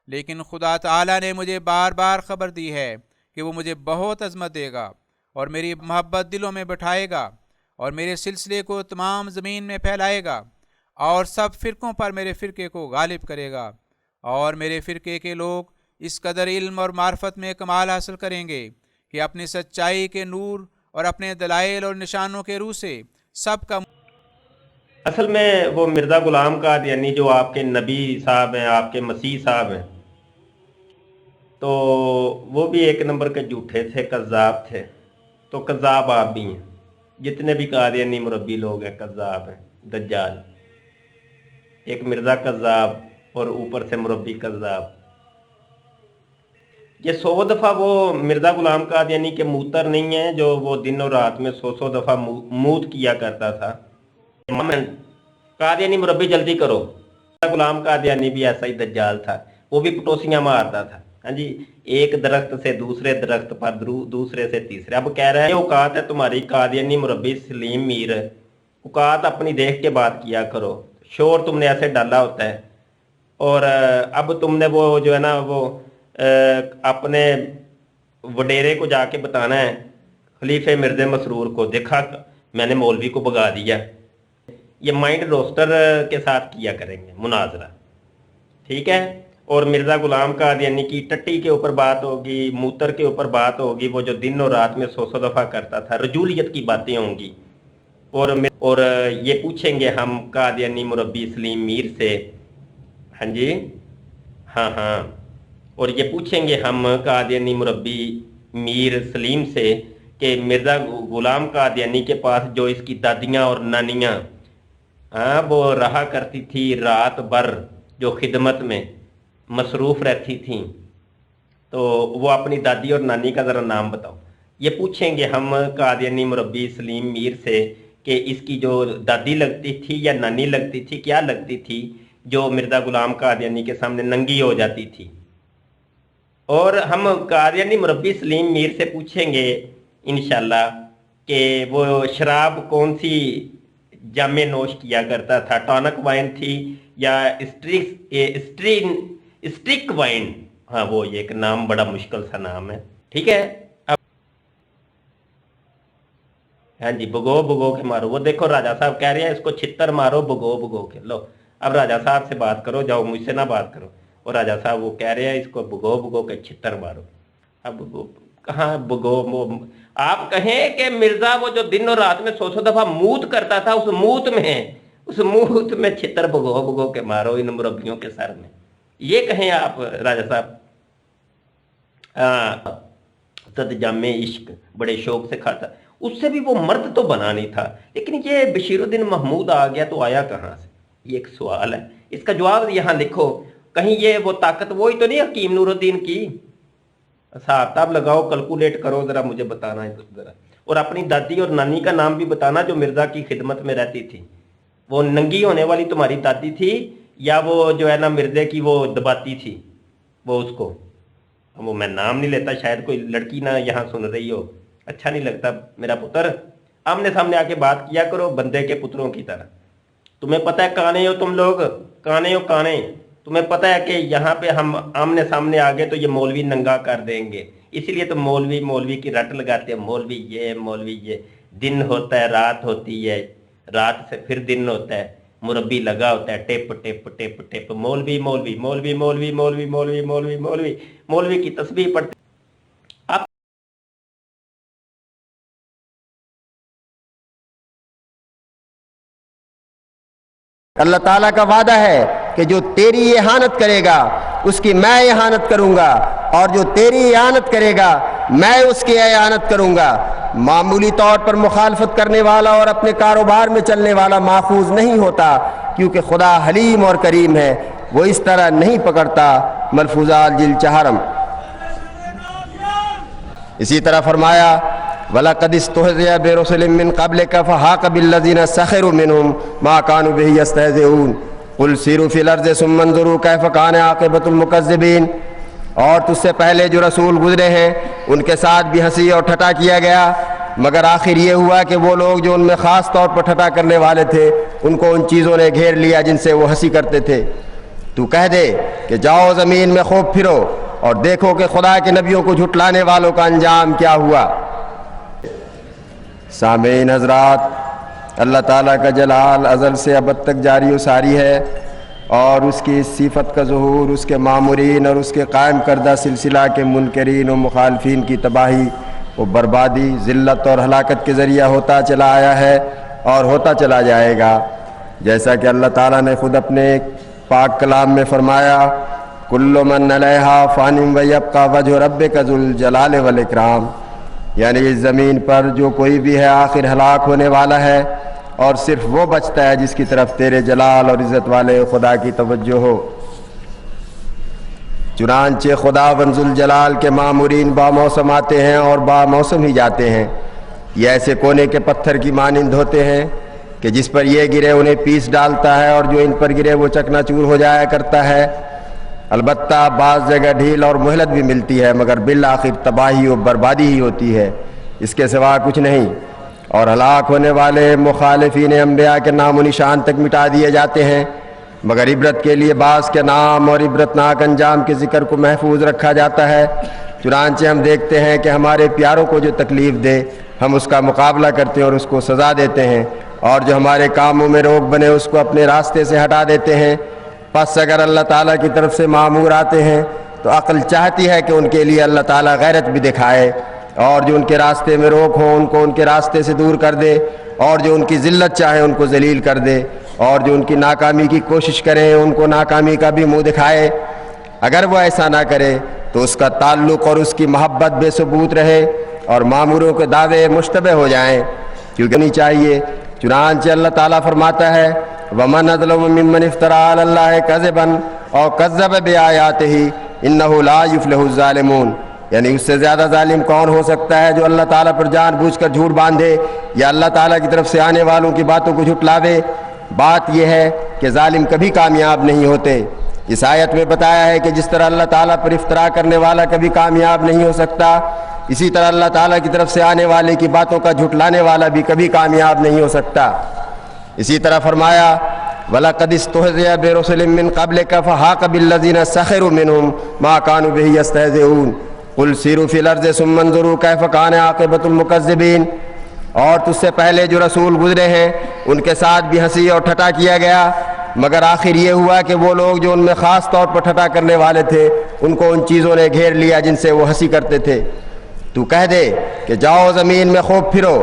لیکن خدا تعالیٰ نے مجھے بار بار خبر دی ہے کہ وہ مجھے بہت عظمت دے گا اور میری محبت دلوں میں بٹھائے گا اور میرے سلسلے کو تمام زمین میں پھیلائے گا اور سب فرقوں پر میرے فرقے کو غالب کرے گا، اور میرے فرقے کے لوگ اس قدر علم اور معرفت میں کمال حاصل کریں گے کہ اپنی سچائی کے نور اور اپنے دلائل اور نشانوں کے روح سے سب کا اصل میں وہ مرزا غلام قادیانی جو آپ کے نبی صاحب ہیں، آپ کے مسیح صاحب ہیں، تو وہ بھی ایک نمبر کے جھوٹے تھے، کذاب تھے۔ تو کذاب آپ بھی ہیں، جتنے بھی قادیانی مربی لوگ ہیں کذاب ہیں، دجال۔ ایک مرزا کذاب اور اوپر سے مربی کذاب۔ یہ 100 دفعہ وہ مرزا غلام قادیانی کے موتر نہیں ہیں جو وہ دن اور رات میں 100 دفعہ موت کیا کرتا تھا۔ قادیانی مربی جلدی کرو، مرزا غلام قادیانی بھی ایسا ہی دجال تھا، وہ بھی پٹوسیاں مارتا تھا، ہاں جی، ایک درخت سے دوسرے درخت پر، دوسرے سے تیسرے۔ اب کہہ رہے ہیں اوقات ہے تمہاری قادیانی مربی سلیم میر، اوقات اپنی دیکھ کے بات کیا کرو، شور تم نے ایسے ڈالا ہوتا ہے۔ اور اب تم نے وہ جو ہے نا وہ اپنے وڈیرے کو جا کے بتانا ہے، خلیفہ مرزا مسرور کو، دیکھا میں نے مولوی کو بگا دیا۔ یہ مائنڈ روسٹر کے ساتھ کیا کریں گے مناظرہ، ٹھیک ہے؟ اور مرزا غلام قادیانی کی ٹٹی کے اوپر بات ہوگی، موتر کے اوپر بات ہوگی، وہ جو دن اور رات میں 100 دفعہ کرتا تھا، رجولیت کی باتیں ہوں گی۔ اور یہ پوچھیں گے ہم قادیانی مربی سلیم میر سے، ہاں جی، ہاں ہاں، اور یہ پوچھیں گے ہم قادیانی مربی میر سلیم سے کہ مرزا غلام قادیانی کے پاس جو اس کی دادیاں اور نانیاں وہ رہا کرتی تھی رات بھر، جو خدمت میں مصروف رہتی تھیں، تو وہ اپنی دادی اور نانی کا ذرا نام بتاؤ۔ یہ پوچھیں گے ہم قادیانی مربی سلیم میر سے کہ اس کی جو دادی لگتی تھی یا نانی لگتی تھی، کیا لگتی تھی جو مرزا غلام قادیانی کے سامنے ننگی ہو جاتی تھی۔ اور ہم قادیانی مربی سلیم میر سے پوچھیں گے انشاءاللہ کہ وہ شراب کون سی جامع نوش کیا کرتا تھا، ٹانک وائن تھی یا اسٹرک وائن، ہاں وہ یہ ایک نام بڑا مشکل سا نام ہے، ٹھیک ہے؟ ہاں جی، بگو بگو کے مارو، وہ دیکھو راجہ صاحب کہہ رہے ہیں اس کو چھتر مارو بگو بگو کے۔ لو اب راجہ صاحب سے بات کرو، جاؤ مجھ سے نہ بات کرو۔ اور راجہ صاحب وہ کہہ رہے ہیں اس کو بگو بگو کے چھتر مارو۔ اب کہاں بگو، آپ کہیں کہ مرزا وہ جو دن اور رات میں 100 دفعہ موت کرتا تھا، اس موت میں چھتر بگو بگو کے مارو ان مربیوں کے سر میں، یہ کہیں آپ راجہ صاحب۔ صد جامع عشق بڑے شوق سے کھاتا، اس سے بھی وہ مرد تو بنا نہیں تھا، لیکن یہ بشیر الدین محمود آ گیا تو آیا کہاں سے؟ یہ ایک سوال ہے، اس کا جواب یہاں لکھو۔ کہیں یہ وہ طاقت وہی تو نہیں حکیم نور الدین کی؟ حساب کتاب لگاؤ، کیلکولیٹ کرو، ذرا مجھے بتانا ہے ذرا۔ اور اپنی دادی اور نانی کا نام بھی بتانا جو مرزا کی خدمت میں رہتی تھی۔ وہ ننگی ہونے والی تمہاری دادی تھی یا وہ جو ہے نا مرزے کی وہ دباتی تھی وہ اس کو؟ وہ میں نام نہیں لیتا، شاید کوئی لڑکی نہ یہاں سن رہی ہو، اچھا نہیں لگتا میرا پتر۔ آمنے سامنے آ کے بات کیا کرو بندے کے پتروں کی طرح۔ تمہیں پتہ ہے کانے ہو تم لوگ، کانے ہو کانے، تمہیں پتہ ہے کہ یہاں پہ ہم آمنے سامنے آ گئے تو یہ مولوی ننگا کر دیں گے، اسی لیے تو مولوی کی رٹ لگاتے ہیں، مولوی یہ، دن ہوتا ہے رات ہوتی ہے، رات سے پھر دن ہوتا ہے، مربی لگا ہوتا ہے، ٹپ ٹپ ٹپ ٹپ، مولوی مولوی مولوی مولوی مولوی مولوی مولوی مولوی مولوی کی تسبیح پڑھتے۔ اللہ تعالیٰ کا وعدہ ہے کہ جو تیری احانت کرے گا اس کی میں احانت کروں گا، اور جو تیری احانت کرے گا میں اس کی احانت کروں گا۔ معمولی طور پر مخالفت کرنے والا اور اپنے کاروبار میں چلنے والا محفوظ نہیں ہوتا، کیونکہ خدا حلیم اور کریم ہے، وہ اس طرح نہیں پکڑتا۔ ملفوظات جلد 4۔ اسی طرح فرمایا وَلَقَدِ اسْتُهْزِئَ بِرُسُلٍ مِّن قَبْلِكَ فَحَاقَ بِالَّذِينَ سَخِرُوا مِنْهُمْ مَا كَانُوا بِهِ يَسْتَهْزِئُونَ قُلْ سِيرُوا فِي الْأَرْضِ ثُمَّ انظُرُوا كَيْفَ كَانَ عَاقِبَةُ الْمُكَذِّبِينَ۔ اور تجھ سے پہلے جو رسول گزرے ہیں ان کے ساتھ بھی ہنسی اور ٹھٹا کیا گیا، مگر آخر یہ ہوا کہ وہ لوگ جو ان میں خاص طور پر ٹھٹا کرنے والے تھے ان کو ان چیزوں نے گھیر لیا جن سے وہ ہنسی کرتے تھے۔ تو کہہ دے کہ جاؤ زمین میں خوب پھرو اور دیکھو کہ خدا کے نبیوں کو جھٹلانے والوں کا انجام کیا ہوا۔ سامعین حضرات، اللہ تعالیٰ کا جلال ازل سے ابد تک جاری و ساری ہے، اور اس کی اس صفت کا ظہور اس کے مامورین اور اس کے قائم کردہ سلسلہ کے منکرین و مخالفین کی تباہی و بربادی، ذلت اور ہلاکت کے ذریعہ ہوتا چلا آیا ہے اور ہوتا چلا جائے گا، جیسا کہ اللہ تعالیٰ نے خود اپنے پاک کلام میں فرمایا، کل من علیہا فان ویبقی وجہ ربک ذو الجلال والاکرام، یعنی اس زمین پر جو کوئی بھی ہے آخر ہلاک ہونے والا ہے، اور صرف وہ بچتا ہے جس کی طرف تیرے جلال اور عزت والے خدا کی توجہ ہو۔ چنانچہ خدا ذو الجلال کے مامورین با موسم آتے ہیں اور با موسم ہی جاتے ہیں، یہ ایسے کونے کے پتھر کی مانند ہوتے ہیں کہ جس پر یہ گرے انہیں پیس ڈالتا ہے، اور جو ان پر گرے وہ چکنا چور ہو جایا کرتا ہے۔ البتہ بعض جگہ ڈھیل اور مہلت بھی ملتی ہے، مگر بالآخر تباہی و بربادی ہی ہوتی ہے، اس کے سوا کچھ نہیں، اور ہلاک ہونے والے مخالفین انبیاء کے نام و نشان تک مٹا دیے جاتے ہیں، مگر عبرت کے لیے بعض کے نام اور عبرتناک انجام کے ذکر کو محفوظ رکھا جاتا ہے۔ چنانچہ ہم دیکھتے ہیں کہ ہمارے پیاروں کو جو تکلیف دے ہم اس کا مقابلہ کرتے ہیں اور اس کو سزا دیتے ہیں، اور جو ہمارے کاموں میں روک بنے اس کو اپنے راستے سے ہٹا دیتے ہیں۔ پس اگر اللہ تعالیٰ کی طرف سے مامور آتے ہیں تو عقل چاہتی ہے کہ ان کے لیے اللہ تعالیٰ غیرت بھی دکھائے، اور جو ان کے راستے میں روک ہوں ان کو ان کے راستے سے دور کر دے، اور جو ان کی ذلت چاہے ان کو ذلیل کر دے، اور جو ان کی ناکامی کی کوشش کریں ان کو ناکامی کا بھی منہ دکھائے۔ اگر وہ ایسا نہ کرے تو اس کا تعلق اور اس کی محبت بے ثبوت رہے اور ماموروں کے دعوے مشتبہ ہو جائیں، کیونکہ نہیں چاہیے۔ چنانچہ اللہ تعالیٰ فرماتا ہے، وَمَنْ أَظْلَمُ مِمَّنِ افْتَرَىٰ عَلَى اللَّهِ كَذِبًا أَوْ كَذَّبَ بِآيَاتِهِ إِنَّهُ لَا يُفْلِحُ الظَّالِمُونَ، یعنی اس سے زیادہ ظالم کون ہو سکتا ہے جو اللہ تعالیٰ پر جان بوجھ کر جھوٹ باندھے یا اللہ تعالیٰ کی طرف سے آنے والوں کی باتوں کو جھٹلاوے۔ بات یہ ہے کہ ظالم کبھی کامیاب نہیں ہوتے۔ اس آیت میں بتایا ہے کہ جس طرح اللہ تعالیٰ پر افترا کرنے والا کبھی کامیاب نہیں ہو سکتا، اسی طرح اللہ تعالیٰ کی طرف سے آنے والے کی باتوں کا جھٹلانے والا بھی کبھی کامیاب نہیں ہو سکتا۔ اسی طرح فرمایا، وَلَقَدِ اسْتُهْزِئَ بِرُسُلٍ مِّن قَبْلِكَ فَحَاقَ بِالَّذِينَ سَخِرُوا مِنْهُمْ مَا كَانُوا بِهِ يَسْتَهْزِئُونَ قُلْ سِيرُوا فِي الْأَرْضِ ثُمَّ انظُرُوا كَيْفَ كَانَ عَاقِبَةُ الْمُكَذِّبِينَ، اور تجھ سے پہلے جو رسول گزرے ہیں ان کے ساتھ بھی ہنسی اور ٹھٹا کیا گیا، مگر آخر یہ ہوا کہ وہ لوگ جو ان میں خاص طور پر ٹھٹا کرنے والے تھے ان کو ان چیزوں نے گھیر لیا جن سے وہ ہنسی کرتے تھے۔ تو کہہ دے کہ جاؤ زمین میں خوب پھرو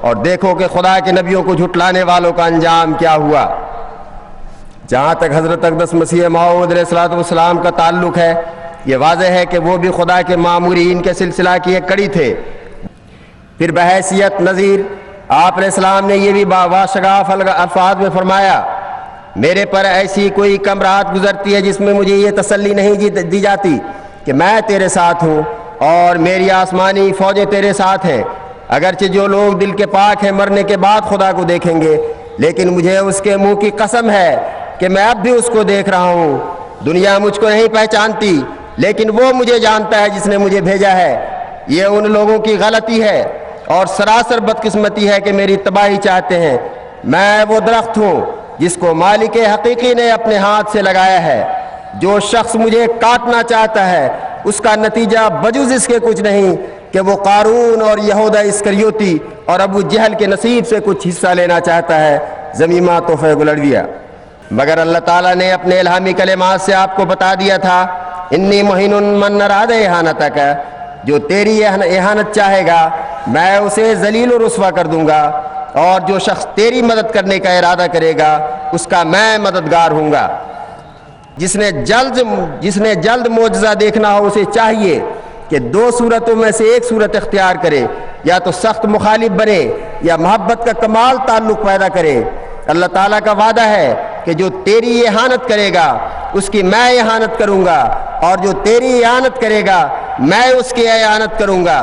اور دیکھو کہ خدا کے نبیوں کو جھٹلانے والوں کا انجام کیا ہوا۔ جہاں تک حضرت اقدس مسیح موعود علیہ الصلوۃ والسلام کا تعلق ہے، یہ واضح ہے کہ وہ بھی خدا کے مامورین کے سلسلہ کی ایک کڑی تھے۔ پھر بحیثیت نذیر آپ علیہ السلام نے یہ بھی باشگاف الفاظ میں فرمایا، میرے پر ایسی کوئی کم رات گزرتی ہے جس میں مجھے یہ تسلی نہیں دی جاتی کہ میں تیرے ساتھ ہوں اور میری آسمانی فوجیں تیرے ساتھ ہیں۔ اگرچہ جو لوگ دل کے پاک ہیں مرنے کے بعد خدا کو دیکھیں گے، لیکن مجھے اس کے منہ کی قسم ہے کہ میں اب بھی اس کو دیکھ رہا ہوں۔ دنیا مجھ کو نہیں پہچانتی لیکن وہ مجھے جانتا ہے جس نے مجھے بھیجا ہے۔ یہ ان لوگوں کی غلطی ہے اور سراسر بدقسمتی ہے کہ میری تباہی چاہتے ہیں۔ میں وہ درخت ہوں جس کو مالک حقیقی نے اپنے ہاتھ سے لگایا ہے۔ جو شخص مجھے کاٹنا چاہتا ہے اس کا نتیجہ بجز اس کے کچھ نہیں کہ وہ قارون اور یہودا اسکریوتی اور ابو جہل کے نصیب سے کچھ حصہ لینا چاہتا ہے۔ زمیمہ تحفہ گلڑویہ۔ مگر اللہ تعالیٰ نے اپنے الہامی کلمات سے آپ کو بتا دیا تھا، انی مہین من اراد احانتک، جو تیری احانت چاہے گا میں اسے ذلیل و رسوا کر دوں گا، اور جو شخص تیری مدد کرنے کا ارادہ کرے گا اس کا میں مددگار ہوں گا۔ جس نے جلد معجزہ دیکھنا ہو اسے چاہیے کہ دو صورتوں میں سے ایک صورت اختیار کرے، یا تو سخت مخالف بنے یا محبت کا کمال تعلق پیدا کرے۔ اللہ تعالیٰ کا وعدہ ہے کہ جو تیری احانت کرے گا اس کی میں احانت کروں گا، اور جو تیری احانت کرے گا میں اس کی احانت کروں گا۔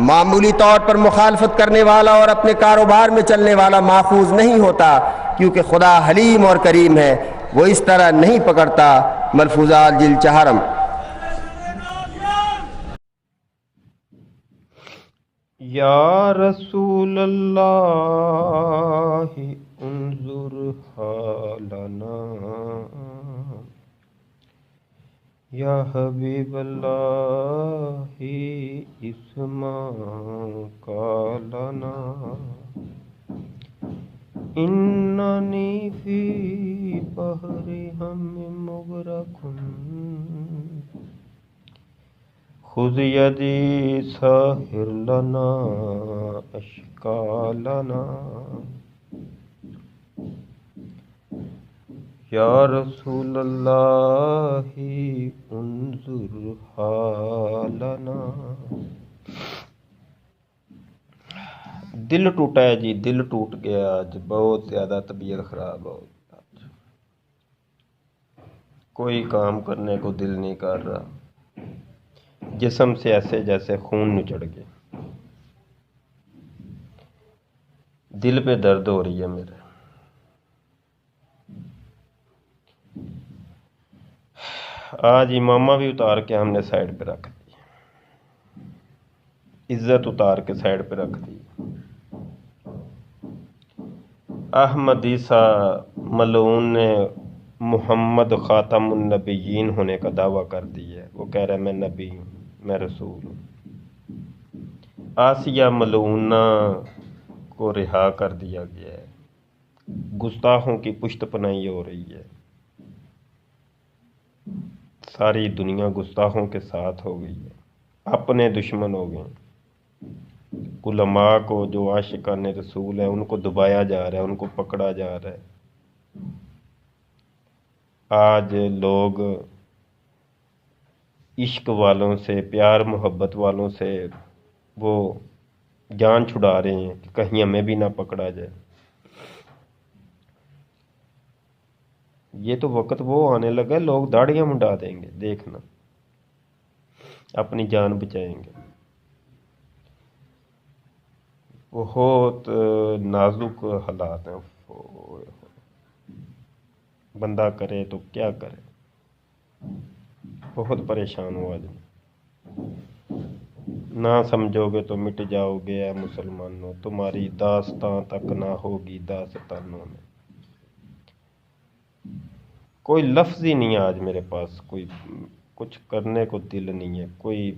معمولی طور پر مخالفت کرنے والا اور اپنے کاروبار میں چلنے والا ماخوذ نہیں ہوتا، کیونکہ خدا حلیم اور کریم ہے، وہ اس طرح نہیں پکڑتا۔ ملفوظات جلد 4۔ یا رسول اللہ انظر حالنا یا حبیب اللہ اسما قالنا اننی فی بحر ہم مغرق خذ یدی ساحر لنا اشکالنا یا رسول اللہ انظر حالنا۔ دل ٹوٹا ہے جی، دل ٹوٹ گیا آج، بہت زیادہ طبیعت خراب ہو آج، کوئی کام کرنے کو دل نہیں کر رہا، جسم سے ایسے جیسے خون نچڑ گیا، دل پہ درد ہو رہی ہے میرے۔ آج امامہ بھی اتار کے ہم نے سائڈ پہ رکھ دی، عزت اتار کے سائڈ پہ رکھ دی۔ احمدیسا ملعون نے محمد خاتم النبیین ہونے کا دعویٰ کر دی ہے، وہ کہہ رہا ہے میں نبی ہوں، میں رسول ہوں۔ آسیہ ملعونہ کو رہا کر دیا گیا ہے، گستاخوں کی پشت پناہی ہو رہی ہے، ساری دنیا گستاخوں کے ساتھ ہو گئی ہے، اپنے دشمن ہو گئے۔ علماء کو جو عاشقان رسول ہیں ان کو دبایا جا رہا ہے، ان کو پکڑا جا رہا ہے۔ آج لوگ عشق والوں سے، پیار محبت والوں سے وہ جان چھڑا رہے ہیں کہ کہیں ہمیں بھی نہ پکڑا جائے۔ یہ تو وقت وہ آنے لگا لوگ داڑیاں منڈا دیں گے، دیکھنا، اپنی جان بچائیں گے۔ بہت نازک حالات ہیں، بندہ کرے تو کیا کرے، بہت پریشان ہوا آج، نہ سمجھو گے تو مٹ جاؤ گے اے مسلمانوں، تمہاری داستان تک نہ ہوگی داستانوں میں۔ کوئی لفظ ہی نہیں ہے آج میرے پاس، کوئی کچھ کرنے کو دل نہیں ہے، کوئی